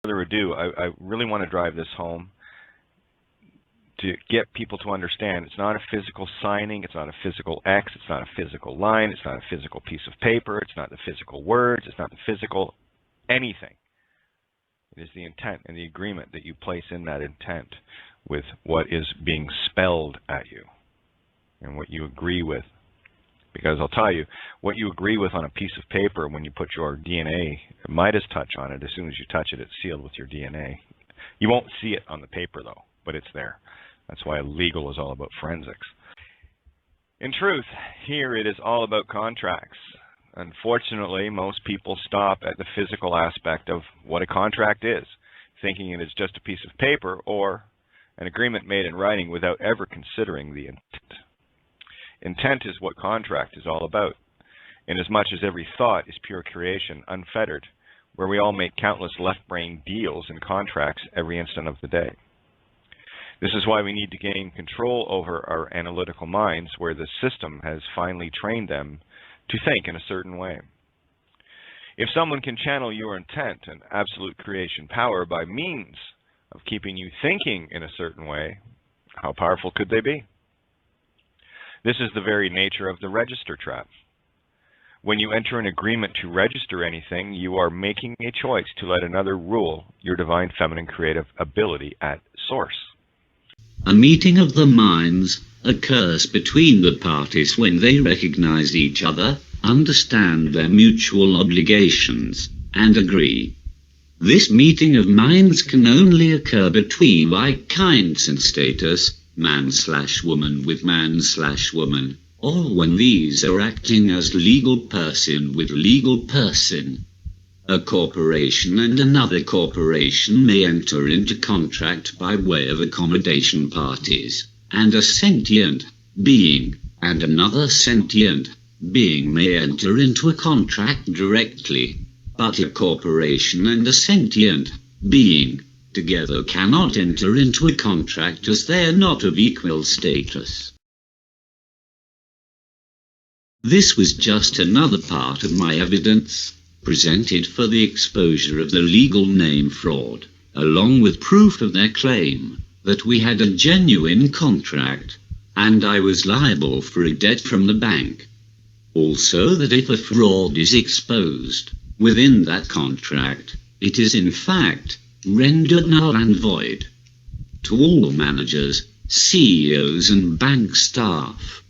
further ado, I really want to drive this home to get people to understand it's not a physical signing, it's not a physical X, it's not a physical line, it's not a physical piece of paper, it's not the physical words, it's not the physical anything. It is the intent and the agreement that you place in that intent with what is being spelled at you and what you agree with. Because I'll tell you, what you agree with on a piece of paper when you put your DNA Midas touch on it, as soon as you touch it, it's sealed with your DNA. You won't see it on the paper, though, but it's there. That's why legal is all about forensics. In truth, here it is all about contracts. Unfortunately, most people stop at the physical aspect of what a contract is, thinking it is just a piece of paper or an agreement made in writing without ever considering the intent. Intent is what contract is all about, inasmuch as every thought is pure creation, unfettered, where we all make countless left-brain deals and contracts every instant of the day. This is why we need to gain control over our analytical minds, where the system has finally trained them to think in a certain way. If someone can channel your intent and absolute creation power by means of keeping you thinking in a certain way, how powerful could they be? This is the very nature of the register trap. When you enter an agreement to register anything, you are making a choice to let another rule your divine feminine creative ability at source. A meeting of the minds occurs between the parties when they recognize each other, understand their mutual obligations, and agree. This meeting of minds can only occur between like kinds in status, man/woman with man/woman, or when these are acting as legal person with legal person. A corporation and another corporation may enter into contract by way of accommodation parties, and a sentient being and another sentient being may enter into a contract directly, but a corporation and a sentient being together cannot enter into a contract as they are not of equal status. This was just another part of my evidence, presented for the exposure of the legal name fraud, along with proof of their claim that we had a genuine contract, and I was liable for a debt from the bank. Also that if a fraud is exposed within that contract, it is in fact rendered null and void. To all managers, CEOs and bank staff,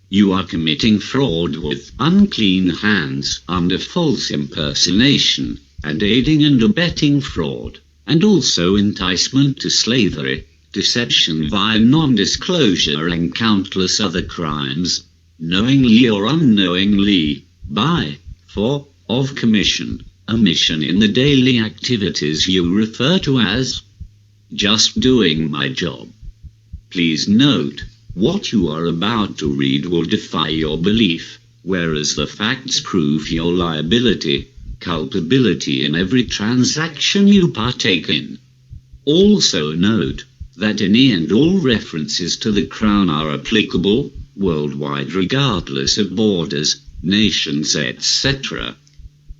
you are committing fraud with unclean hands under false impersonation, and aiding and abetting fraud, and also enticement to slavery, deception via non-disclosure and countless other crimes, knowingly or unknowingly, by, for, of commission, omission in the daily activities you refer to as just doing my job. Please note, what you are about to read will defy your belief, whereas the facts prove your liability, culpability in every transaction you partake in. Also note that any and all references to the Crown are applicable worldwide regardless of borders, nations, etc.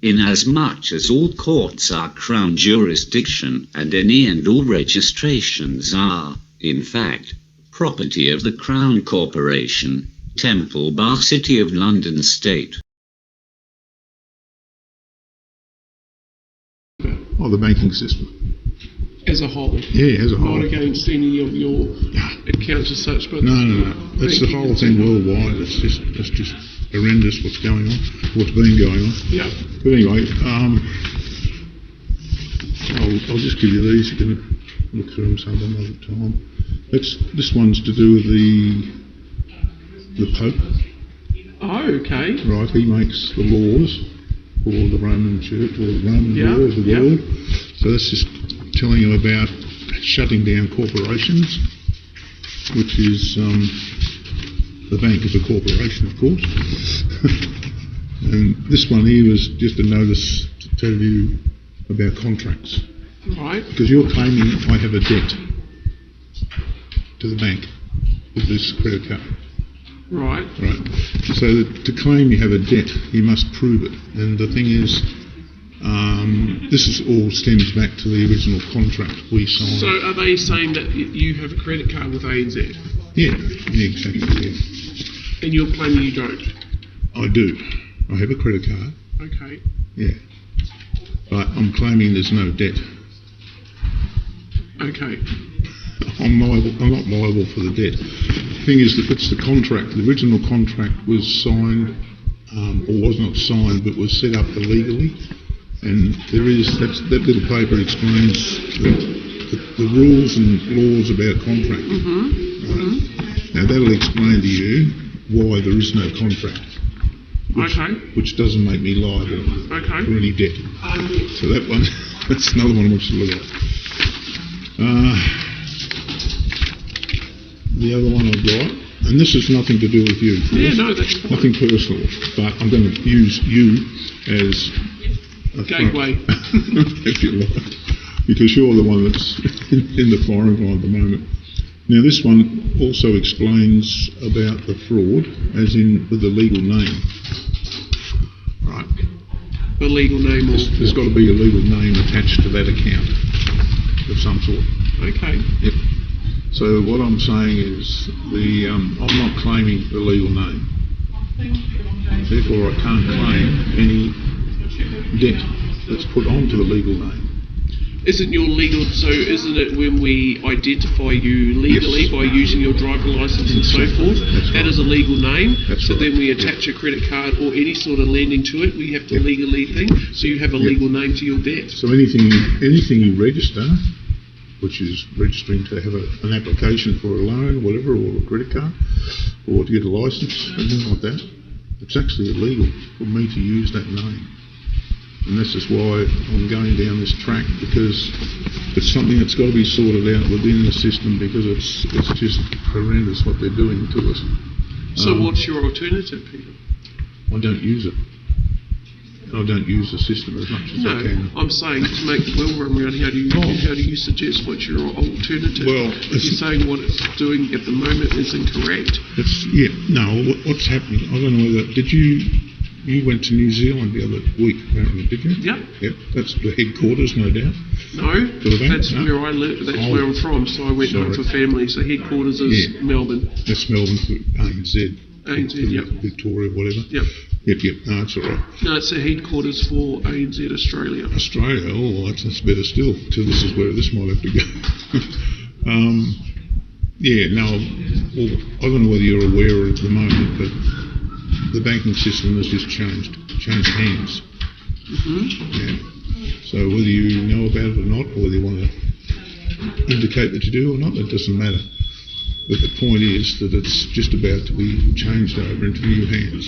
Inasmuch as all courts are Crown jurisdiction and any and all registrations are, in fact, property of the Crown Corporation, Temple Bar City of London State. Of the banking system. As a whole? Yeah, as a whole. Not against any of your accounts as such, but... No. That's the whole thing worldwide. It's just horrendous what's going on, what's been going on. Yeah. But anyway, I'll just give you these. You can look through them some other time. This one's to do with the Pope. Oh, okay. Right, he makes the laws for the Roman Church, or the Roman law of the world. So that's just telling you about shutting down corporations, which is the bank is a corporation, of course. And this one here was just a notice to tell you about contracts. Right. Because you're claiming I have a debt to the bank with this credit card. Right. Right. So to claim you have a debt, you must prove it. And the thing is, This is all stems back to the original contract we signed. So are they saying that you have a credit card with ANZ? Yeah, exactly, yeah. And you're claiming you don't? I do. I have a credit card, Okay. yeah. But I'm claiming there's no debt. Okay. I'm not liable for the debt. The thing is that it's the contract. The original contract was signed, or was not signed, but was set up illegally. And that little paper explains the rules and laws about contracting. Right? Now that'll explain to you why there is no contract. Which doesn't make me liable for any debt. So that one, that's another one I want you to look at. The other one I've got, and this has nothing to do with you. Yeah, no, that's fine. Nothing personal, but I'm going to use you as a gateway, if you like, because you're the one that's in the firing line at the moment. Now this one also explains about the fraud, as in with the legal name. Right. The legal name, there's got to be a legal name attached to that account of some sort. Okay. Yep. So what I'm saying is I'm not claiming the legal name. Therefore, I can't claim any debt that's put onto the legal name. Isn't it when we identify you legally by using your driver licence and so forth? That is a legal name. So then we attach a credit card or any sort of lending to it. We have to legally thing. So you have a legal name to your debt. So anything you register, which is registering to have an application for a loan, whatever, or a credit card, or to get a licence, anything like that, it's actually illegal for me to use that name. And this is why I'm going down this track, because it's something that's got to be sorted out within the system, because it's just horrendous what they're doing to us. So what's your alternative, Peter? I don't use it. I don't use the system as much as I can. I'm saying to make the wheel run round, how do you suggest what's your alternative? Well, you're saying what it's doing at the moment is incorrect. What's happening? I don't know whether you went to New Zealand the other week, apparently, did you? Yep. That's the headquarters, no doubt. No, that's where I live. That's where I'm from. So I went down for family. So headquarters is Melbourne. That's Melbourne for ANZ. ANZ, Victoria, whatever. Yep. No, that's all right. No, it's the headquarters for ANZ Australia. Australia, that's better still. So this is where this might have to go. I don't know whether you're aware at the moment, but the banking system has just changed hands. Yeah. So whether you know about it or not, or whether you want to indicate that you do or not, that doesn't matter. But the point is that it's just about to be changed over into new hands.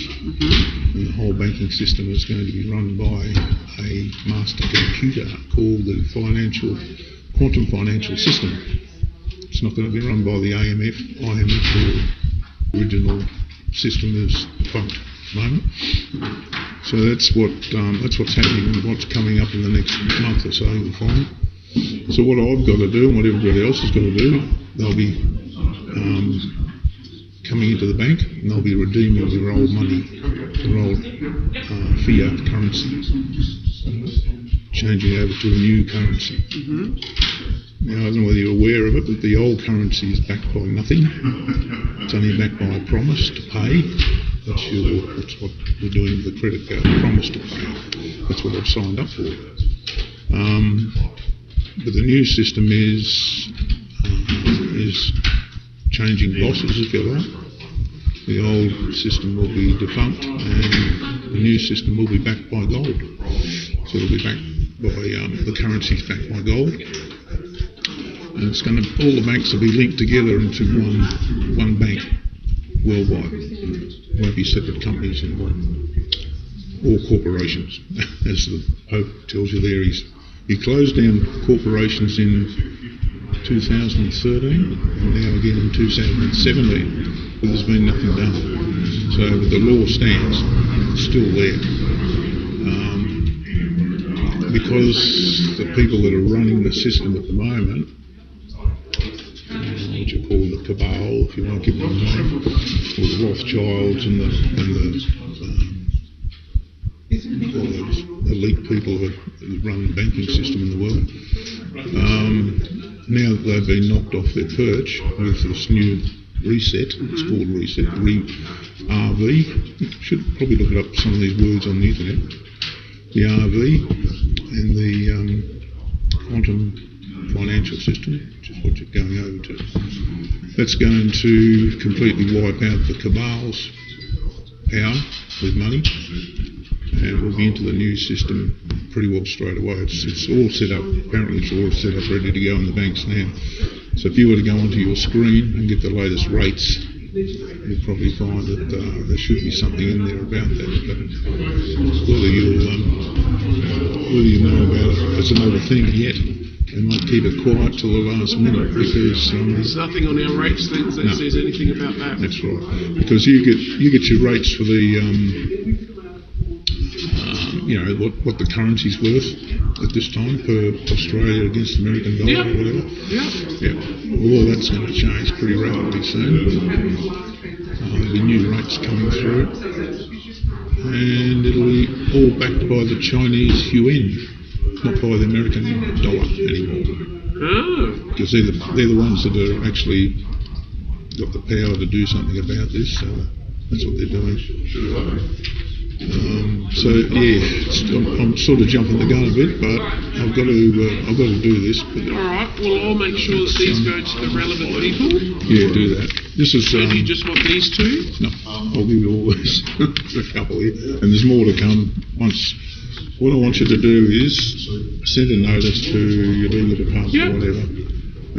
And the whole banking system is going to be run by a master computer called the quantum financial system. It's not going to be run by the IMF or the original system is defunct at the moment. So that's what's happening and what's coming up in the next month or so, you'll find. So what I've got to do and what everybody else has got to do, they'll be coming into the bank and they'll be redeeming their old money, their old fiat currency, changing over to a new currency. Now, I don't know whether you're aware of it, but the old currency is backed by nothing. It's only backed by a promise to pay. That's what we're doing with the credit card, a promise to pay. That's what I've signed up for. But the new system is changing bosses, if you like. The old system will be defunct and the new system will be backed by gold. So it'll be backed by, the currency's backed by gold. And it's all the banks will be linked together into one bank worldwide. It won't be separate companies involved, or corporations, as the Pope tells you there. He closed down corporations in 2013 and now again in 2017, but there's been nothing done. So the law stands, it's still there. Because the people that are running the system at the moment, what you call the cabal, if you want to give them a name, or the Rothschilds and the elite people that run the banking system in the world. Now that they've been knocked off their perch with this new reset, it's called reset, RV. You should probably look up some of these words on the internet. The RV and the quantum financial system, which is what you're going over to. That's going to completely wipe out the cabal's power with money, and we'll be into the new system pretty well straight away. It's all set up, apparently it's all set up ready to go in the banks now. So if you were to go onto your screen and get the latest rates, you'll probably find that there should be something in there about that. But whether you know about it, it's another thing yet. They might keep it quiet till the last minute because there's nothing on our rates things that says anything about that. That's right, because you get your rates for the what the currency's worth at this time per Australia against American dollar or whatever. Well, all that's going to change pretty rapidly soon. There'll be new rates coming through, and it'll be all backed by the Chinese yuan, not by the American dollar anymore. Because they're the ones that are actually got the power to do something about this. So that's what they're doing. I'm sort of jumping the gun a bit, but I've got to do this. But all right. Well, I'll make sure that these go to the relevant people. Yeah, do that. This is. So do you just want these two? No, I'll give you all these. There's a couple here, and there's more to come. What I want you to do is send a notice to your legal department or whatever,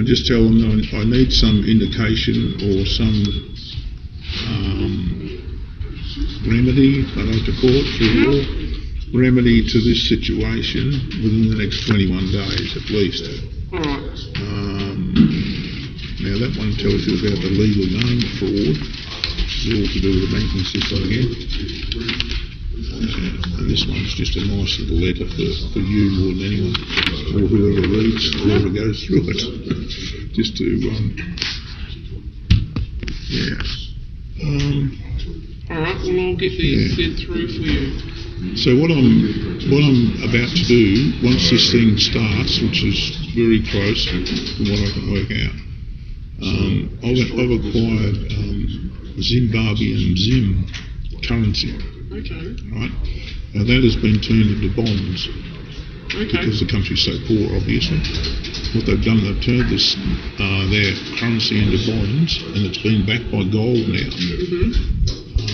and just tell them I need some indication or some remedy, I like to call it, remedy to this situation within the next 21 days at least. All right. Now that one tells you about the legal name fraud, which is all to do with the banking system again. And this one's just a nice little letter for you more than anyone, or whoever reads, whoever goes through it, just to, all right, well I'll get these sent through for you. So what I'm about to do, once this thing starts, which is very close from what I can work out, I've acquired Zimbabwean Zim currency. Okay. Right. Now that has been turned into bonds. Okay. Because the country's so poor, obviously. What they've done, they've turned this their currency into bonds, and it's been backed by gold now.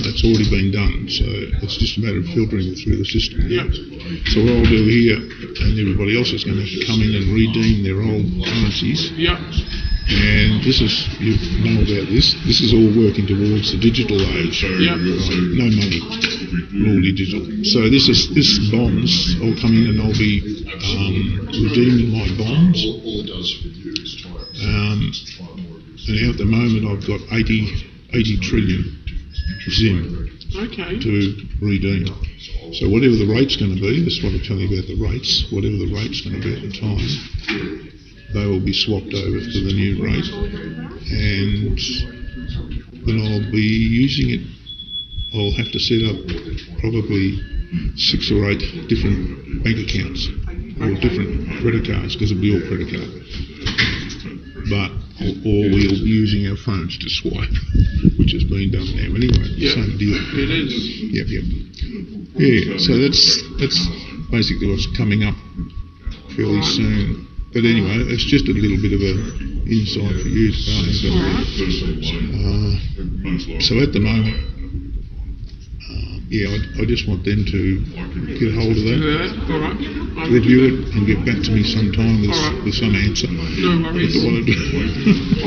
That's already been done, so it's just a matter of filtering it through the system. So what I'll do here, and everybody else is going to have to come in and redeem their old currencies. And this is, you know about this is all working towards the digital age. No money, all digital. So this bonds, I'll come in and I'll be redeeming my bonds. And at the moment I've got 80 trillion Zim to redeem. So whatever the rate's going to be, this is what I'm telling you about the rates, whatever the rate's going to be at the time, they will be swapped over to the new rate, and then I'll be using it. I'll have to set up probably 6 or 8 different bank accounts or different credit cards, because it'll be all credit card. But or we'll be using our phones to swipe, which has been done now anyway. Same deal. It is. Yep. Yeah. So that's basically what's coming up fairly soon. But anyway, it's just a little bit of an insight for you today. So at the moment, I just want them to get hold of that, review it, and get back to me sometime with some answer. No worries. That's what I do.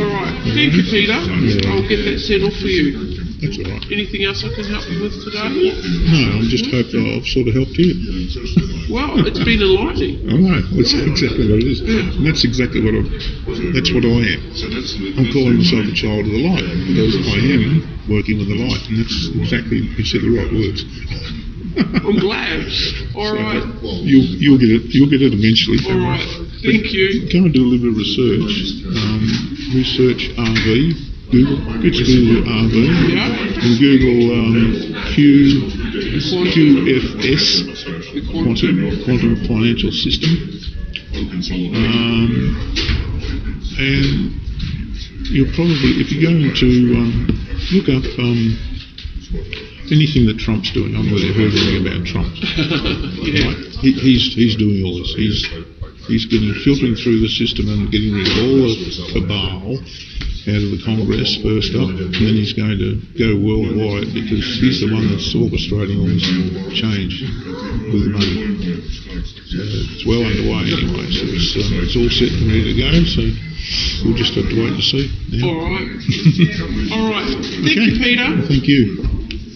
All right. Thank you, Peter. I'll get that sent off for you. That's all right. Anything else I can help you with today? No, I'm just hoping I've sort of helped you. Well, it's been enlightening. I know, that's exactly what it is. And that's exactly what that's what I am. I'm calling myself a child of the light, because I am working with the light, and that's exactly, you said the right words. I'm glad. All right. You'll get it eventually. All right. Thank you. Go and do a little bit of research. Research RV. Google RV. And Google Q QFS, Quantum Financial System. And you'll probably, if you're going to look up anything that Trump's doing, I don't know whether you've heard anything about Trump. Right? He's doing all this. He's filtering through the system and getting rid of all the cabal out of the Congress first up, and then he's going to go worldwide because he's the one that's orchestrating all this change with the money. So it's well underway anyway, so it's all set and ready to go, so we'll just have to wait and see now. All right. Thank you, Peter. Thank you.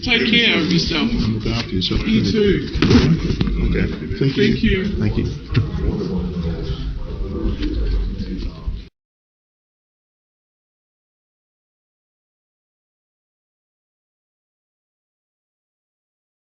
Take care of yourself. And look after yourself. You too. Okay. Thank you. Thank you. Thank you.